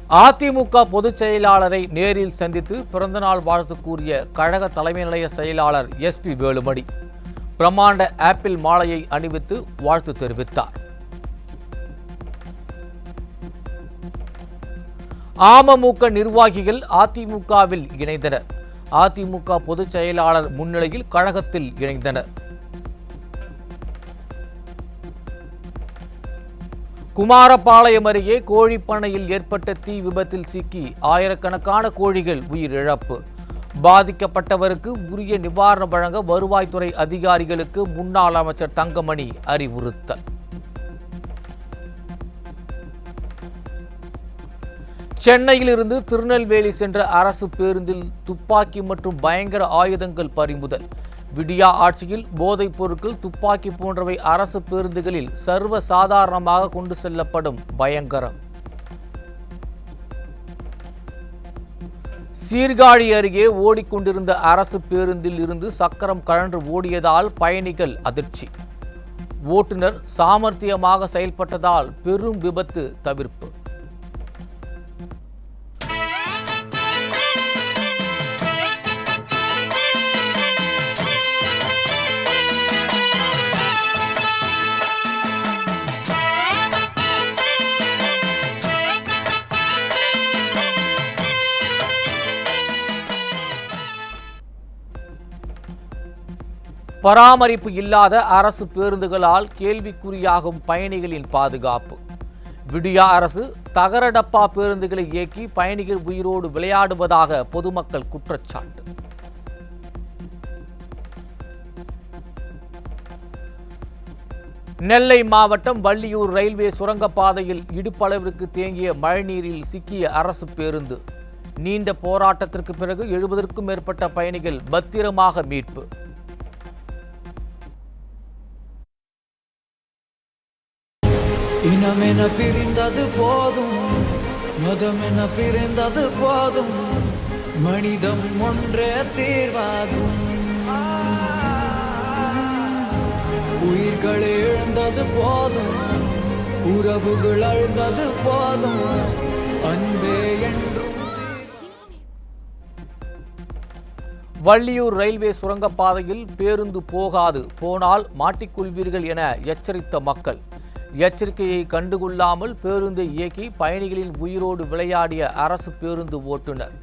அதிமுக பொதுச் செயலாளரை நேரில் சந்தித்து பிறந்தநாள் வாழ்த்து கூறிய கழக தலைமை நிலைய செயலாளர் SP வேலுமணி பிரம்மாண்ட ஆப்பிள் மாலையை அணிவித்து வாழ்த்து தெரிவித்தார். அமமுக நிர்வாகிகள் அதிமுகவில் இணைந்தனர். அதிமுக பொதுச் செயலாளர் முன்னிலையில் கழகத்தில் இணைந்தனர். குமாரபாளையம் அருகே கோழிப்பண்ணையில் ஏற்பட்ட தீ விபத்தில் சிக்கி ஆயிரக்கணக்கான கோழிகள் உயிரிழப்பு. பாதிக்கப்பட்டவருக்கு உரிய நிவாரணம் வழங்க வருவாய்த்துறை அதிகாரிகளுக்கு முன்னாள் அமைச்சர் தங்கமணி அறிவுறுத்தல். சென்னையிலிருந்து திருநெல்வேலி சென்ற அரசு பேருந்தில் துப்பாக்கி மற்றும் பயங்கர ஆயுதங்கள் பறிமுதல். விடியா ஆட்சியில் போதைப் பொருட்கள், துப்பாக்கி போன்றவை அரசு பேருந்துகளில் சர்வ சாதாரணமாக கொண்டு செல்லப்படும் பயங்கரம். சீர்காழி அருகே ஓடிக்கொண்டிருந்த அரசு பேருந்தில் இருந்து சக்கரம் கழன்று ஓடியதால் பயணிகள் அதிர்ச்சி. ஓட்டுநர் சாமர்த்தியமாக செயல்பட்டதால் பெரும் விபத்து தவிர்ப்பு. பராமரிப்பு இல்லாத அரசு பேருந்துகளால் கேள்விக்குறியாகும் பயணிகளின் பாதுகாப்பு. விடியா அரசு தகர டப்பா பேருந்துகளை இயக்கி பயணிகள் உயிரோடு விளையாடுவதாக பொதுமக்கள் குற்றச்சாட்டு. நெல்லை மாவட்டம் வள்ளியூர் ரயில்வே சுரங்கப்பாதையில் இடுப்பளவிற்கு தேங்கிய மழைநீரில் சிக்கிய அரசு பேருந்து. நீண்ட போராட்டத்திற்கு பிறகு 70க்கும் மேற்பட்ட பயணிகள் பத்திரமாக மீட்பு. இனமென பிரிந்தது போதும், மதமென பிரிந்தது போதும், மனிதம் ஒன்றே தீர்வாகும். உயிர்களை இழந்தது போதும், உறவுகள் அழுந்தது போதும், அன்பே என்றும். வள்ளியூர் ரயில்வே சுரங்கப்பாதையில் பேருந்து போகாது, போனால் மாட்டிக்கொள்வீர்கள் என எச்சரித்த மக்கள். எச்சரிக்கையை கண்டுகொள்ளாமல் பேருந்தை இயக்கி பயணிகளின் உயிரோடு விளையாடிய அரசு பேருந்து ஓட்டுநர்.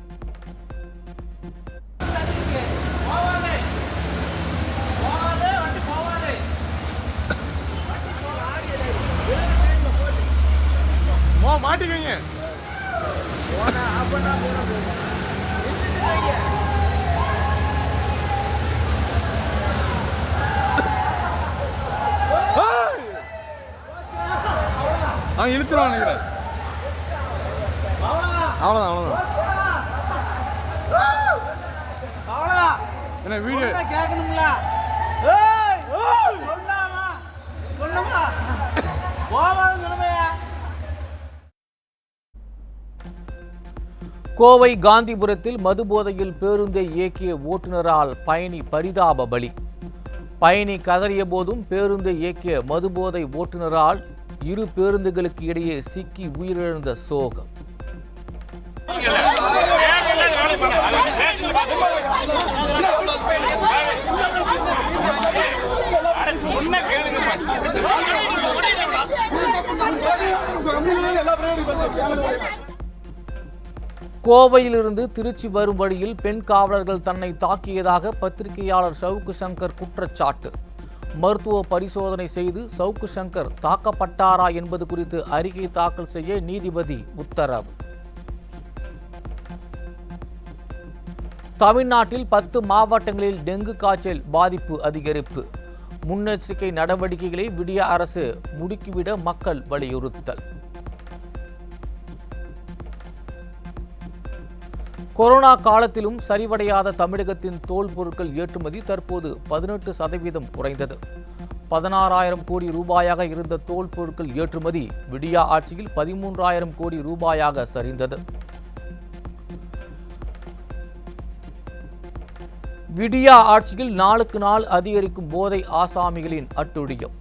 அவன் இழுத்துருவான் நினைக்கிறேன். அவ்வளோதான் என்ன வீடியோ கேட்கணுங்களா? கோவை காந்திபுரத்தில் மதுபோதையில் பேருந்தை இயக்கிய ஓட்டுநரால் பயணி பரிதாப பலி. பயணி கதறிய போதும் பேருந்தை இயக்கிய மதுபோதை ஓட்டுநரால் இரு பேருந்துகளுக்கு இடையே சிக்கி உயிரிழந்த சோகம். கோவையிலிருந்து திருச்சி வரும் வழியில் பெண் காவலர்கள் தன்னை தாக்கியதாக பத்திரிகையாளர் சவுக்கு சங்கர் குற்றச்சாட்டு. மருத்துவ பரிசோதனை செய்து சவுக்கு சங்கர் தாக்கப்பட்டாரா என்பது குறித்து அறிக்கை தாக்கல் செய்ய நீதிபதி உத்தரவு. தமிழ்நாட்டில் 10 மாவட்டங்களில் டெங்கு காய்ச்சல் பாதிப்பு அதிகரிப்பு. முன்னெச்சரிக்கை நடவடிக்கைகளை விடியா அரசு முடுக்கிவிட மக்கள் வலியுறுத்தல். கொரோனா காலத்திலும் சரிவடையாத தமிழகத்தின் தோல் பொருட்கள் ஏற்றுமதி தற்போது 18% குறைந்தது. 16,000 கோடி ரூபாயாக இருந்த தோல் பொருட்கள் ஏற்றுமதி விடியா ஆட்சியில் 13,000 கோடி ரூபாயாக சரிந்தது. விடியா ஆட்சியில் நாளுக்கு நாள் அதிகரிக்கும் போதை ஆசாமிகளின் அட்டுழியம்.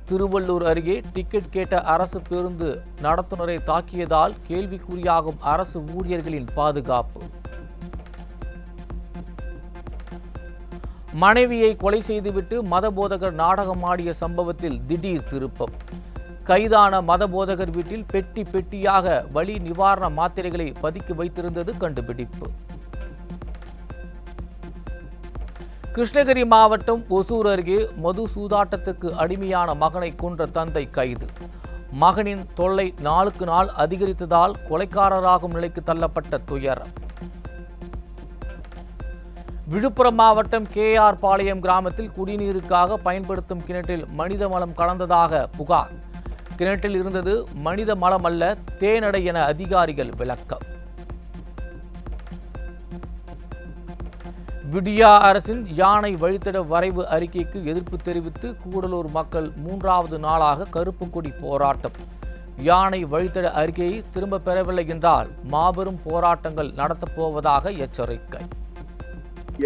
திருவள்ளூர் அருகே டிக்கெட் கேட்ட அரசு பேருந்து நடத்துனரை தாக்கியதால் கேள்விக்குறியாகும் அரசு ஊழியர்களின் பாதுகாப்பு. மனைவியை கொலை செய்துவிட்டு மதபோதகர் நாடகமாடிய சம்பவத்தில் திடீர் திருப்பம். கைதான மதபோதகர் வீட்டில் பெட்டி பெட்டியாக வலி நிவாரண மாத்திரைகளை பதுக்கி வைத்திருந்தது கண்டுபிடிப்பு. கிருஷ்ணகிரி மாவட்டம் ஒசூர் அருகே மது சூதாட்டத்துக்கு அடிமையான மகனை கொன்ற தந்தை கைது. மகனின் தொல்லை நாளுக்கு நாள் அதிகரித்ததால் கொலைக்காரராகும் நிலைக்கு தள்ளப்பட்ட துயரம். விழுப்புரம் மாவட்டம் கேஆர் பாளையம் கிராமத்தில் குடிநீருக்காக பயன்படுத்தும் கிணற்றில் மனித மலம் கலந்ததாக புகார். கிணற்றில் இருந்தது மனித மலம் அல்ல, தேனடை என அதிகாரிகள் விளக்கம். விடியா அரசின் யானை வழித்தட வரைவு அறிக்கைக்கு எதிர்ப்பு தெரிவித்து கூடலூர் மக்கள் 3வது நாளாக கருப்பு கொடி போராட்டம். யானை வழித்தட அறிக்கையை திரும்ப பெறவில்லை என்றால் மாபெரும் போராட்டங்கள் நடத்தப்போவதாக எச்சரிக்கை.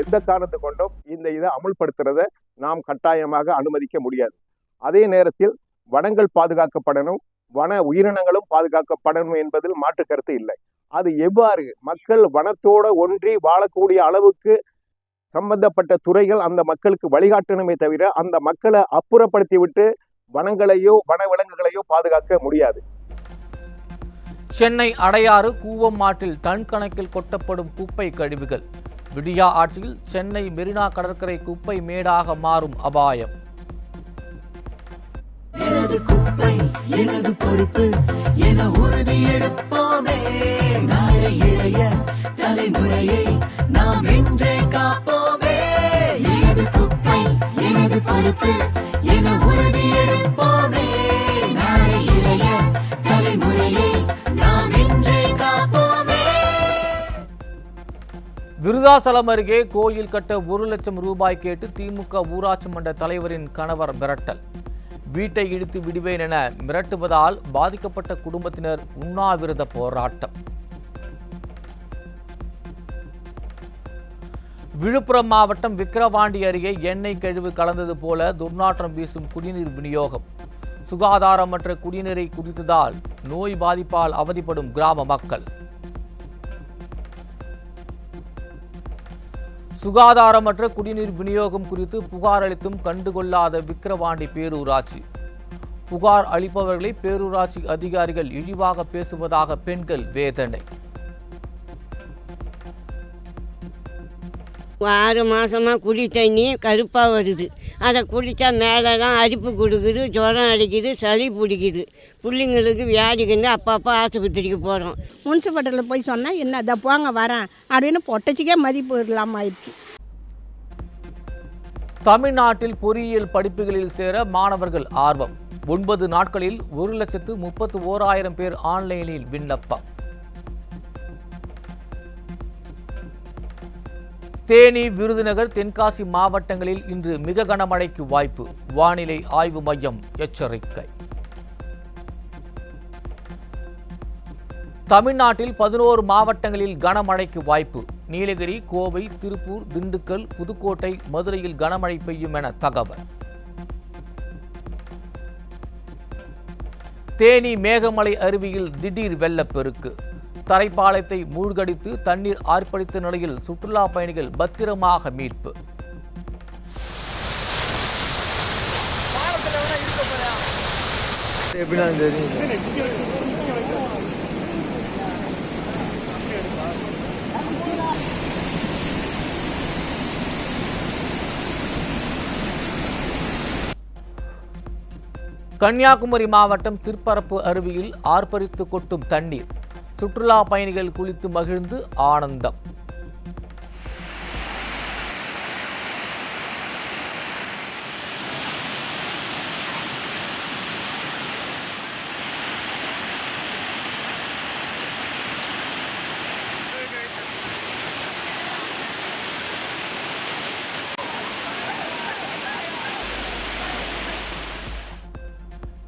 எந்த காரணத்தை கொண்டும் இந்த இதை அமுல்படுத்துறதை நாம் கட்டாயமாக அனுமதிக்க முடியாது. அதே நேரத்தில் வனங்கள் பாதுகாக்கப்படணும், வன உயிரினங்களும் பாதுகாக்கப்படணும் என்பதில் மாற்று கருத்து இல்லை. அது எவ்வாறு மக்கள் வனத்தோட ஒன்றி வாழக்கூடிய அளவுக்கு சம்பந்தப்பட்ட துறைகள் அந்த மக்களுக்கு வழிகாட்டணுமே தவிர அந்த மக்களை அப்புறப்படுத்தி விட்டு வனங்களையோ வன விலங்குகளையோ பாதுகாக்க முடியாது. சென்னை அடையாறு கூவம் ஆற்றில் டன் கணக்கில் கொட்டப்படும் குப்பை கழிவுகள். விடியா ஆட்சியில் சென்னை மெரினா கடற்கரை குப்பை மேடாக மாறும் அபாயம். எனது குப்பை எனது பொறுப்பு என உறுதி எடுப்போமே. நாளை இளைய தலைமுறையை நாம் இன்றே காப்போமே. எனது குப்பை எனது பொறுப்பு என உறுதி எடுப்போமே. நாளை இளைய தலைமுறையை நாம் இன்றே காப்போமே. விருதாசலம் அருகே கோயில் கட்ட 1 லட்சம் ரூபாய் கேட்டு திமுக ஊராட்சி மன்ற தலைவரின் கணவர் மிரட்டல். வீட்டை இடித்து விடுவேன் என மிரட்டுவதால் பாதிக்கப்பட்ட குடும்பத்தினர் உண்ணாவிரத போராட்டம். விழுப்புரம் மாவட்டம் விக்கிரவாண்டி அருகே எண்ணெய் கழிவு கலந்தது போல துர்நாற்றம் வீசும் குடிநீர் விநியோகம். சுகாதாரமற்ற குடிநீரை குடித்ததால் நோய் பாதிப்பால் அவதிப்படும் கிராம மக்கள். சுகாதாரமற்ற குடிநீர் விநியோகம் குறித்து புகார் அளித்தும் கண்டுகொள்ளாத விக்கிரவாண்டி பேரூராட்சி. புகார் அளிப்பவர்களை பேரூராட்சி அதிகாரிகள் இழிவாக பேசுவதாக பெண்கள் வேதனை. 6 மாதமாக குடி தண்ணி கருப்பாக வருது. அதை குடித்தா மேலெல்லாம் அரிப்பு கொடுக்குது, ஜுரம் அடிக்குது, சளி பிடிக்குது. பிள்ளைங்களுக்கு வியாதி கண்டு அப்பப்போ ஆஸ்பத்திரிக்கு போகிறோம். முனிசிபாலிட்டியில் போய் சொன்னால் என்ன அதை போங்க வரேன் அப்படின்னு பொட்டச்சிக்கே மதிப்பு இல்லாமல் ஆயிடுச்சு. தமிழ்நாட்டில் பொறியியல் படிப்புகளில் சேர மாணவர்கள் ஆர்வம். 9 நாட்களில் 1,31,000 பேர் ஆன்லைனில் விண்ணப்பம். தேனி, விருதுநகர், தென்காசி மாவட்டங்களில் இன்று மிக கனமழைக்கு வாய்ப்பு. வானிலை ஆய்வு மையம் எச்சரிக்கை. தமிழ்நாட்டில் 11 மாவட்டங்களில் கனமழைக்கு வாய்ப்பு. நீலகிரி, கோவை, திருப்பூர், திண்டுக்கல், புதுக்கோட்டை, மதுரையில் கனமழை பெய்யும் என தகவல். தேனி மேகமலை அருவியில் திடீர் வெள்ளப்பெருக்கு. தரைப்பாலத்தை மூழ்கடித்து தண்ணீர் ஆர்ப்பரித்த நிலையில் சுற்றுலா பயணிகள் பத்திரமாக மீட்பு. கன்னியாகுமரி மாவட்டம் திருப்பரப்பு அருவியில் ஆர்ப்பரித்து கொட்டும் தண்ணீர். சுற்றுலா பயணிகள் குளித்து மகிழ்ந்து ஆனந்தம்.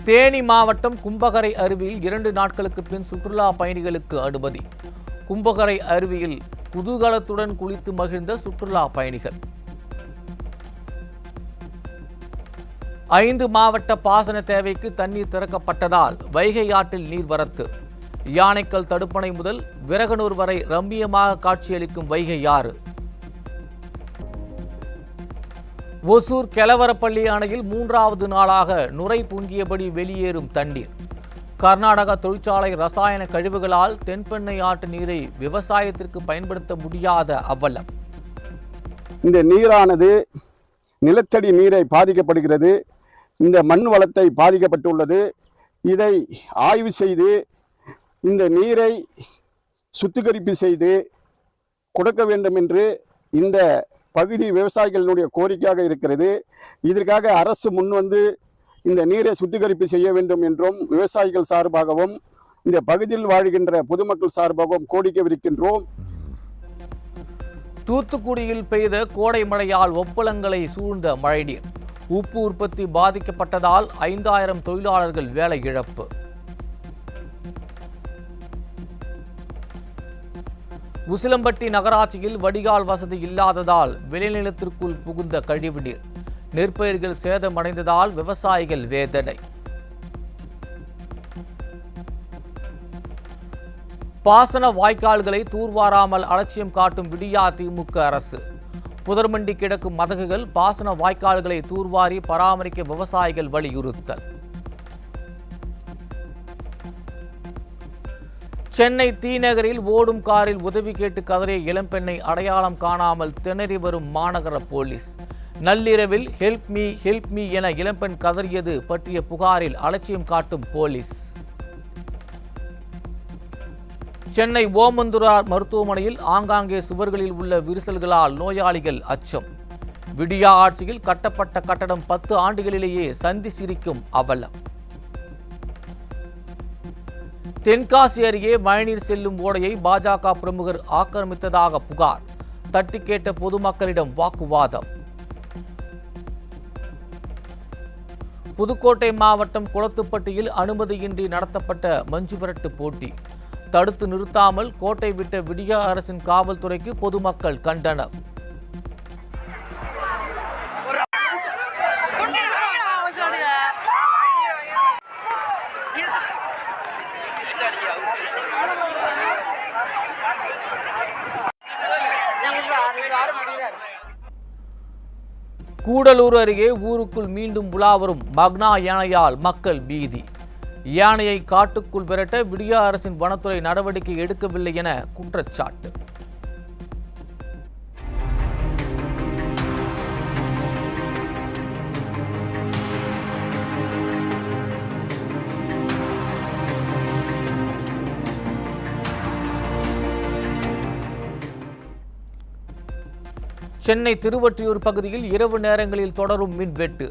தேனி மாவட்டம் கும்பகரை அருவியில் 2 நாட்களுக்கு பின் சுற்றுலா பயணிகளுக்கு அனுமதி. கும்பகரை அருவியில் குதூகலத்துடன் குளித்து மகிழ்ந்த சுற்றுலா பயணிகள். 5 மாவட்ட பாசன தேவைக்கு தண்ணீர் திறக்கப்பட்டதால் வைகை ஆற்றில் நீர்வரத்து. யானைக்கல் தடுப்பணை முதல் விரகனூர் வரை ரம்மியமாக காட்சியளிக்கும் வைகை ஆறு. ஒசூர் கெலவரப்பள்ளி அணையில் 3வது நாளாக நுரை பொங்கியபடி வெளியேறும் தண்ணீர். கர்நாடக தொழிற்சாலை ரசாயன கழிவுகளால் தென்பெண்ணை ஆற்று நீரை விவசாயத்திற்கு பயன்படுத்த முடியாத அவலம். இந்த நீரானது நிலத்தடி நீரை பாதிக்கப்படுகிறது. இந்த மண் வளத்தை பாதிக்கப்பட்டுள்ளது. இதை ஆய்வு செய்து இந்த நீரை சுத்திகரிப்பு செய்து கொடுக்க வேண்டும் என்று இந்த பகுதி விவசாயிகளினுடைய கோரிக்கையாக இருக்கிறது. இதற்காக அரசு முன்வந்து இந்த நீரை சுத்திகரிப்பு செய்ய வேண்டும் என்றும் விவசாயிகள் சார்பாகவும் இந்த பகுதியில் வாழ்கின்ற பொதுமக்கள் சார்பாகவும் கோரிக்கை விடுக்கின்றோம். தூத்துக்குடியில் பெய்த கோடை மழையால் ஒப்பளங்களை சூழ்ந்த மழைநீர். உப்பு உற்பத்தி பாதிக்கப்பட்டதால் 5000 தொழிலாளர்கள் வேலை இழப்பு. உசிலம்பட்டி நகராட்சியில் வடிகால் வசதி இல்லாததால் விளைநிலத்திற்குள் புகுந்த கழிவுநீர். நெற்பயிர்கள் சேதமடைந்ததால் விவசாயிகள் வேதனை. பாசன வாய்க்கால்களை தூர்வாராமல் அலட்சியம் காட்டும் விடியா திமுக அரசு. புதர்மண்டி கிடக்கும் மதகுகள் பாசன வாய்க்கால்களை தூர்வாரி பராமரிக்க விவசாயிகள் வலியுறுத்தல். சென்னை தீநகரில் ஓடும் காரில் உதவி கேட்டு கதறிய இளம்பெண்ணை அடையாளம் காணாமல் திணறி வரும் மாநகர போலீஸ். நள்ளிரவில் ஹெல்ப் மீ என இளம்பெண் கதறியது பற்றிய புகாரில் அலட்சியம் காட்டும் போலீஸ். சென்னை ஓமந்தூரார் மருத்துவமனையில் ஆங்காங்கே சுவர்களில் உள்ள விரிசல்களால் நோயாளிகள் அச்சம். விடியா ஆட்சியில் கட்டப்பட்ட கட்டடம் 10 ஆண்டுகளிலேயே சந்தி சிரிக்கும் அவலம். தென்காசி அருகே மழைநீர் செல்லும் ஓடையை பாஜக பிரமுகர் ஆக்கிரமித்ததாக புகார். தட்டி கேட்ட பொதுமக்களிடம் வாக்குவாதம். புதுக்கோட்டை மாவட்டம் குளத்துப்பட்டியில் அனுமதியின்றி நடத்தப்பட்ட மஞ்சுவிரட்டு போட்டி. தடுத்து நிறுத்தாமல் கோட்டை விட்ட விடியா அரசின் காவல்துறைக்கு பொதுமக்கள் கண்டனம். கூடலூர் அருகே ஊருக்குள் மீண்டும் உலாவரும் மக்னா யானையால் மக்கள் பீதி. யானையை காட்டுக்குள் விரட்ட விடியா அரசின் வனத்துறை நடவடிக்கை எடுக்கவில்லை என குற்றச்சாட்டு. சென்னை திருவொற்றியூர் பகுதியில் இரவு நேரங்களில் தொடரும் மின்வெட்டு.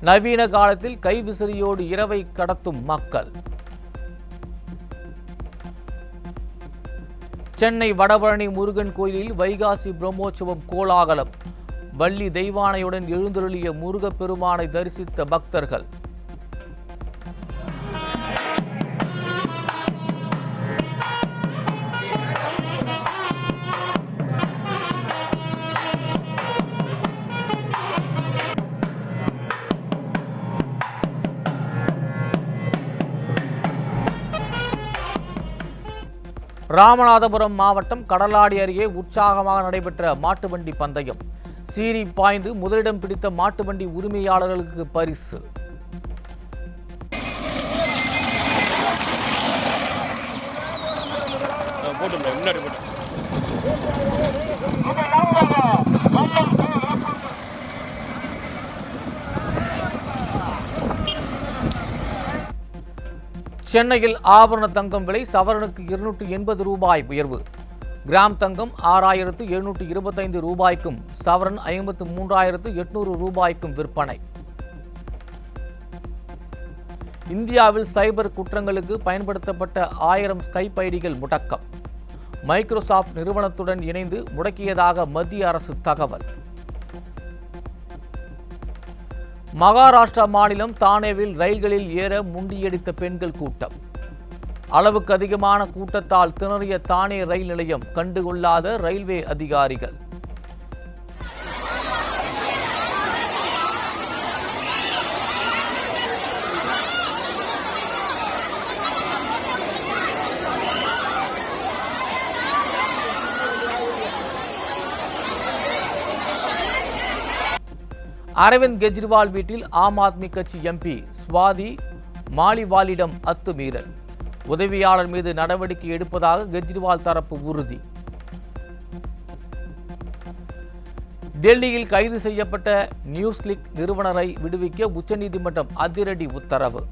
நவீன காலத்தில் கைவிசிறியோடு இரவை கடத்தும் மக்கள். சென்னை வடபழனி முருகன் கோயிலில் வைகாசி பிரம்மோற்சவம் கோலாகலம். வள்ளி தெய்வானையுடன் எழுந்தருளிய முருகப் பெருமானை தரிசித்த பக்தர்கள். ராமநாதபுரம் மாவட்டம் கடலாடி அருகே உற்சாகமாக நடைபெற்ற மாட்டுவண்டி பந்தயம். சீறி பாய்ந்து முதலிடம் பிடித்த மாட்டுவண்டி உரிமையாளர்களுக்கு பரிசு. சென்னையில் ஆபரண தங்கம் விலை சவரனுக்கு 280 ரூபாய் உயர்வு. கிராம் தங்கம் 6725 ரூபாய்க்கும் சவரன் 53,800 ரூபாய்க்கும் விற்பனை. இந்தியாவில் சைபர் குற்றங்களுக்கு பயன்படுத்தப்பட்ட 1000 ஸ்கைப் ஐடிகள் முடக்கம். மைக்ரோசாப்ட் நிறுவனத்துடன் இணைந்து முடக்கியதாக மத்திய அரசு தகவல். மகாராஷ்டிரா மாநிலம் தானேவில் ரயில்களில் ஏற முண்டியடித்த பெண்கள் கூட்டம். அளவுக்கு அதிகமான கூட்டத்தால் திணறிய தானே ரயில் நிலையம் கண்டுகொள்ளாத ரயில்வே அதிகாரிகள். அரவிந்த் கெஜ்ரிவால் வீட்டில் ஆம் ஆத்மி கட்சி எம்பி ஸ்வாதி மாலிவாலிடம் அத்துமீறல். உதவியாளர் மீது நடவடிக்கை எடுப்பதாக கெஜ்ரிவால் தரப்பு உறுதி. டெல்லியில் கைது செய்யப்பட்ட நியூஸ்கிளிக் நிறுவனரை விடுவிக்க உச்சநீதிமன்றம் அதிரடி உத்தரவு.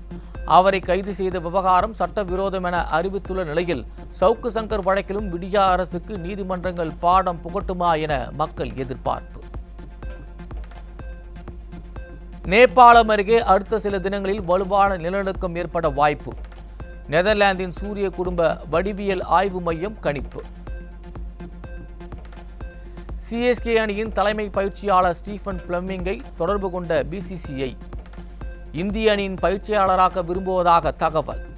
அவரை கைது செய்த விவகாரம் சட்டவிரோதம் என அறிவித்துள்ள நிலையில் சவுக்கு சங்கர் வழக்கிலும் விடியா அரசுக்கு நீதிமன்றங்கள் பாடம் புகட்டுமா என மக்கள் எதிர்பார்ப்பு. நேபாளம் அருகே அடுத்த சில தினங்களில் வலுவான நிலநடுக்கம் ஏற்பட வாய்ப்பு. நெதர்லாந்தின் சூரிய குடும்ப வடிவியல் ஆய்வு மையம் கணிப்பு. சிஎஸ்கே அணியின் தலைமை பயிற்சியாளர் ஸ்டீஃபன் பிளமிங்கை தொடர்பு கொண்ட பிசிசிஐ இந்திய அணியின் பயிற்சியாளராக விரும்புவதாக தகவல்.